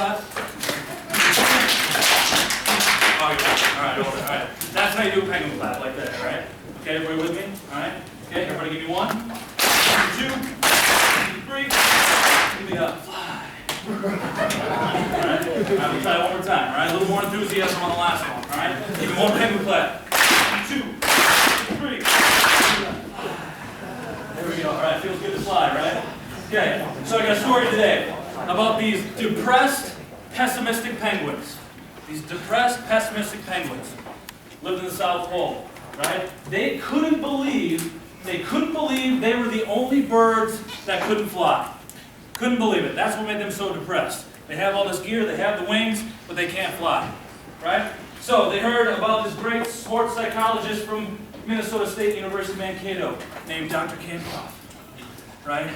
clap? Oh, you got it. All right, all right. That's how you do a penguin clap, like that, all right? Okay, everybody with me? All right. Okay, everybody give me 1, 2, 3. Give me a fly. All right, we'll try it one more time, all right? A little more enthusiasm on the last one, all right? Give me 1 penguin clap. 2, 3. There we go, all right, feels good to fly, right? Okay, so I got a story today about these depressed, pessimistic penguins. These depressed, pessimistic penguins lived in the South Pole, right? They couldn't believe they were the only birds that couldn't fly. Couldn't believe it. That's what made them so depressed. They have all this gear, they have the wings, but they can't fly, right? So they heard about this great sports psychologist from Minnesota State University Mankato named Dr. Kamphoff, right?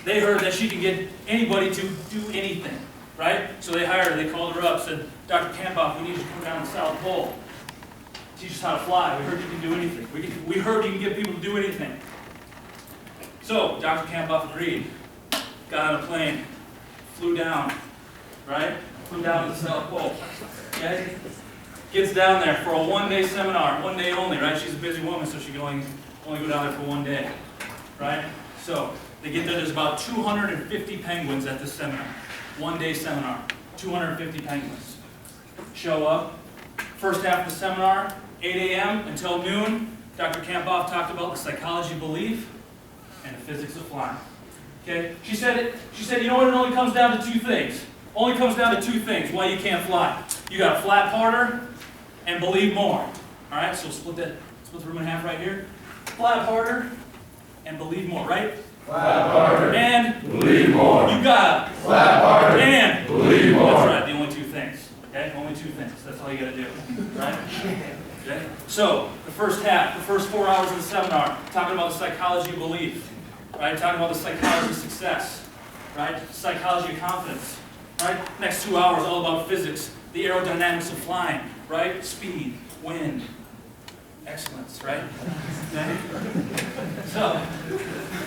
They heard that she can get anybody to do anything, right? So they hired her, they called her up, said, Dr. Kamphoff, we need you to come down to the South Pole. Teach us how to fly. We heard you can do anything. We heard you can get people to do anything. So Dr. Kamphoff agreed. Got on a plane, flew down, right? Flew down to the South Pole. Okay? Gets down there for a 1-day seminar, 1 day only, right? She's a busy woman, so she can only go down there for 1 day, right? So they get there, there's about 250 penguins at this seminar. 1-day seminar, 250 penguins. Show up. First half of the seminar, 8 a.m. until noon, Dr. Kamphoff talked about the psychology of belief and the physics of flying. Okay? She said, you know what, it only comes down to 2 things. Only comes down to 2 things why you can't fly. You got to flap harder and believe more. All right, so split the room in half right here. Flap harder and believe more, right? Flap harder and believe more. You got it. Flap harder and believe more. That's right, the only 2 things. Okay, only 2 things. That's all you got to do, right? Okay. So the first half, the first 4 hours of the seminar, talking about the psychology of belief, right? Talking about the psychology of success, right? Psychology of confidence, right? Next 2 hours, all about physics, the aerodynamics of flying, right? Speed, wind, excellence, right? Okay. So,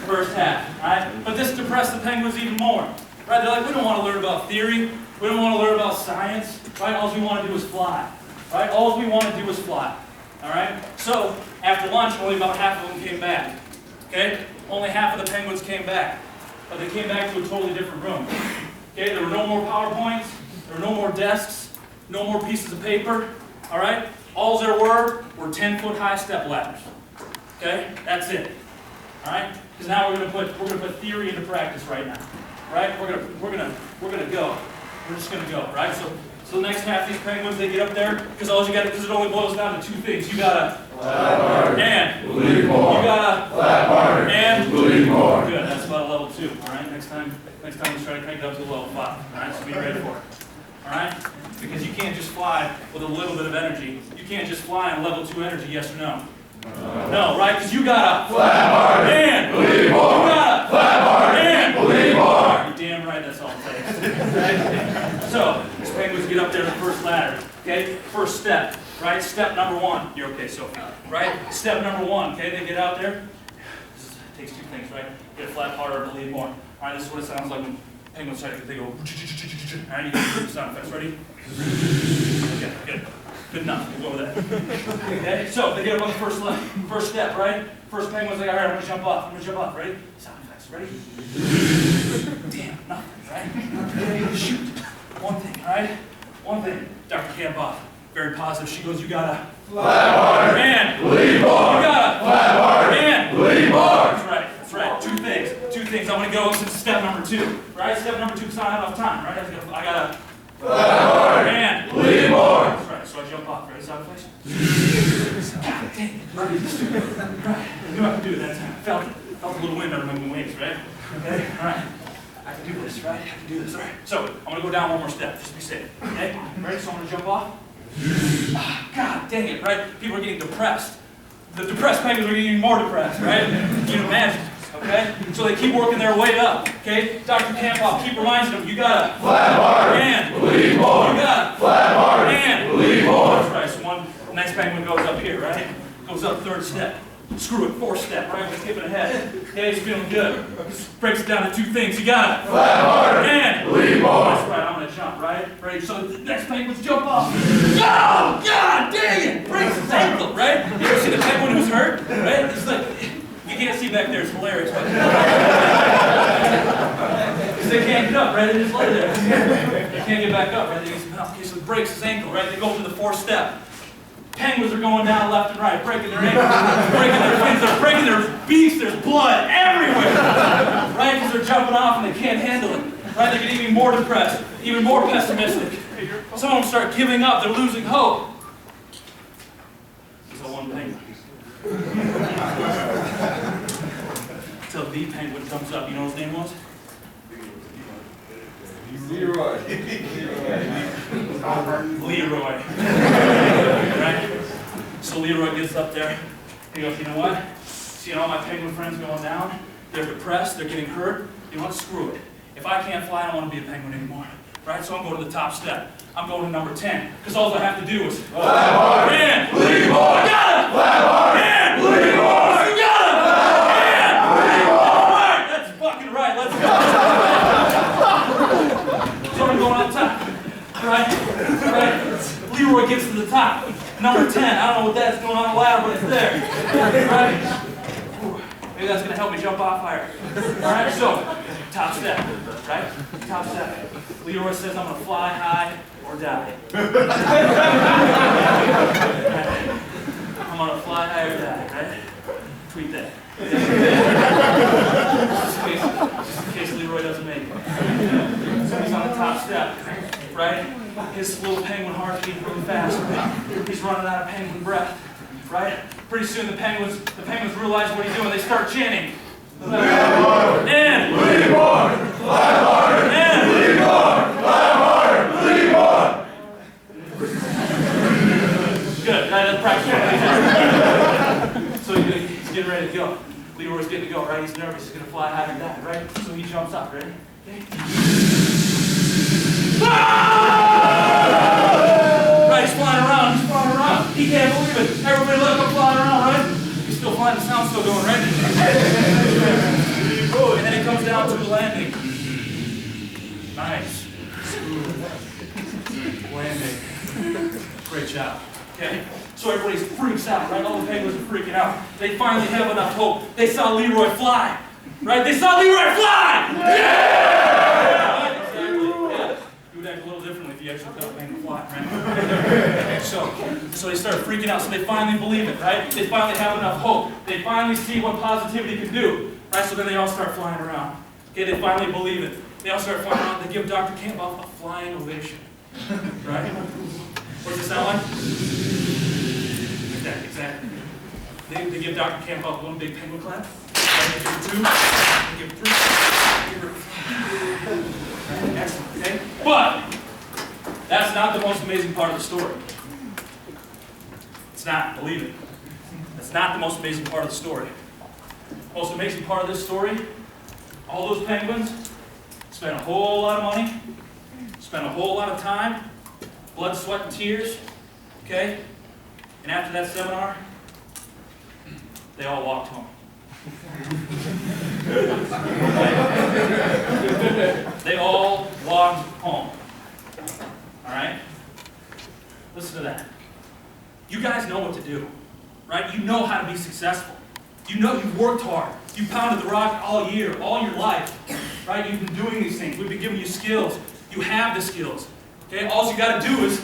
first half, right? But this depressed the penguins even more, right? They're like, we don't want to learn about theory, we don't want to learn about science, right? All we want to do is fly, right? All we want to do is fly, all right? So, after lunch, only about half of them came back, okay? Only half of the penguins came back, but they came back to a totally different room. Okay, there were no more PowerPoints, there were no more desks, no more pieces of paper, all right? All there were 10-foot high step ladders. Okay, that's it. All right, because now we're gonna put theory into practice right now. Right? We're gonna go. We're just gonna go. Right? So the next half of these penguins, they get up there because it only boils down to 2 things. You gotta flap harder and believe more. You gotta flap harder and believe more. Good. That's about a level 2. All right. Next time, let's try to crank it up to a level 5. All right. So be ready for it. All right? Because you can't just fly with a little bit of energy. You can't just fly on level 2 energy, yes or no? No, right? Because you gotta flap harder and believe more. You gotta flap harder and believe more. You're damn right, that's all it takes. Right? So, these penguins get up there to the first ladder. Okay? First step, right? Step number 1. You're okay, Sophie. Right? Step number 1, okay? They get out there. It takes 2 things, right? Get a flap harder, believe more. All right, this is what it sounds like when penguins try to they go. All right, you can do the sound effects. Ready? Okay, good. Good enough. We'll go with that. Okay, so they get up on the first step, right? First penguin's like, all right, I'm gonna jump off. Ready? Sound effects. Ready? Damn, nothing, right? Okay, shoot. 1 thing, all right? 1 thing. Dr. Kamphoff, very positive. She goes, you gotta flap harder and believe more. You gotta flap harder and believe more. That's right. That's right. 2 things. 2 things. I'm gonna go to step number 2. Right? Step number 2 because I don't have enough time. Right? I gotta flap harder and believe more. That's right. So I jump off. Ready? Sound effects. God dang it. Right. I knew I could do it that time. Felt a little wind under my wings. Right? Okay. All right. I can do this. Right? I can do this. All right. So I'm gonna go down 1 more step just to be safe. Okay. Ready? So I'm gonna jump off. God dang it. Right? People are getting depressed. The depressed penguins are getting even more depressed. Right? You can imagine. Okay? So they keep working their way up. Okay? Dr. Kamphoff keep reminding them, you gotta flap harder and believe more. You gotta flap harder and believe more. That's right. So the next penguin goes up here, right? Goes up 3rd step. Screw it, 4th step, right? We're skipping ahead. Okay, he's feeling good. Breaks it down to 2 things. You gotta flap harder and believe more. That's right, I'm gonna jump, right? right? Right, so the next penguins jump off. Oh, God dang it! Breaks his ankle, right? You ever see the penguin who's hurt? Right? It's like, you can't see back there, it's hilarious. Because they can't get up, right? They just lay there. They can't get back up, right? They get some help. Okay, so it breaks his ankle, right? They go through the fourth step. Penguins are going down left and right, breaking their ankles, breaking their fins, they're breaking their beaks, there's blood everywhere, right? Because they're jumping off and they can't handle it, right? They get even more depressed, even more pessimistic. Some of them start giving up, they're losing hope. There's one penguin. Until the penguin comes up, you know what his name was? Leroy. Leroy. Right? So Leroy gets up there. He goes, you know what? Seeing all my penguin friends going down, they're depressed, they're getting hurt. You know what? Screw it. If I can't fly, I don't want to be a penguin anymore. Right? So I'm going to the top step. I'm going to number 10. Because all I have to do is Flat hard. Man! Leroy. Got him! Flat hard. Man! Leroy. You got him! Man! All right! That's fucking right. Let's go. So I'm going on top. Right? Right? Leroy gets to the top. Number 10. I don't know what that's going on the ladder, but it's there. Right? Ooh, maybe that's going to help me jump off higher. Alright, so, top step. Right? Top step. Leroy says I'm going to fly high or die. Right? I'm going to fly high or die, right? Tweet that. Just in case Leroy doesn't make it. So he's on the top step, right? His little penguin heart's beating really fast. He's running out of penguin breath, right? Pretty soon the penguins realize what he's doing. They start chanting. Leroy. And Leroy. Flat hard. and Leroy. Flat hard. Leroy. good. That's practice. So he's getting ready to go. Leroy's getting to go, right? He's nervous. He's gonna fly high and die, right? So he jumps up, ready? Okay. Right, he's flying around, He can't believe it. Everybody let him flying around, right? He's still flying, the sound's still going, right? And then he comes down to the landing. Nice. Smooth. Landing. Great job. Okay? So everybody freaks out, right? All the penguins are freaking out. They finally have enough hope. They saw Leroy fly. Right? They saw Leroy fly! Yeah! Right? Exactly. Yeah. You would act a little differently if you actually thought a penguin fly, right? So they start freaking out. So they finally believe it, right? They finally have enough hope. They finally see what positivity can do. Right? So then they all start flying around. Okay? They finally believe it. They all start flying around. They give Dr. Campbell a flying ovation. Right? What does it sound like? Exactly. They give Dr. Campbell one big penguin clap. They give her two. They give her three. They give her four. Excellent. Okay? But that's not the most amazing part of the story. It's not. Believe it. That's not the most amazing part of the story. The most amazing part of this story, all those penguins spent a whole lot of money, spent a whole lot of time, blood, sweat, and tears. Okay? And after that seminar, they all walked home. They all walked home. All right? Listen to that. You guys know what to do, right? You know how to be successful. You know you've worked hard. You pounded the rock all year, all your life, right? You've been doing these things. We've been giving you skills. You have the skills. Okay? All you got to do is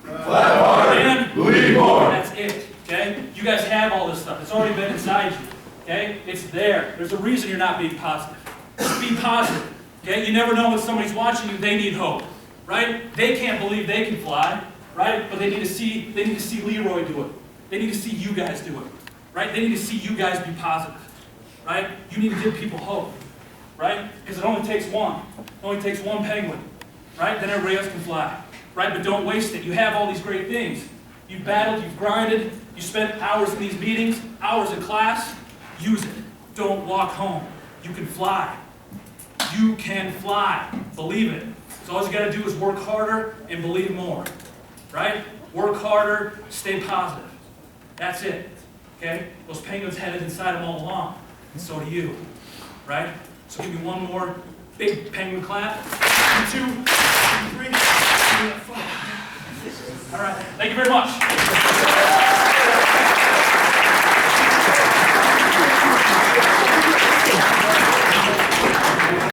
Flat hard. and Leroy. that's it. Okay? You guys have all this stuff. It's already been inside you. Okay? It's there. There's a reason you're not being positive. Just be positive. Okay? You never know when somebody's watching you, they need hope. Right? They can't believe they can fly. Right? But they need to see Leroy do it. They need to see you guys do it. Right? They need to see you guys be positive. Right? You need to give people hope. Right? Because it only takes one. It only takes one penguin. Right? Then everybody else can fly. Right? But don't waste it. You have all these great things. You've battled, you've grinded, you spent hours in these meetings, hours in class. Use it. Don't walk home. You can fly. You can fly. Believe it. So all you got to do is work harder and believe more. Right? Work harder, stay positive. That's it. Okay? Those penguins had it inside them all along. And so do you. Right? So give me one more big penguin clap. 1, 2, 3. right. Thank you very much.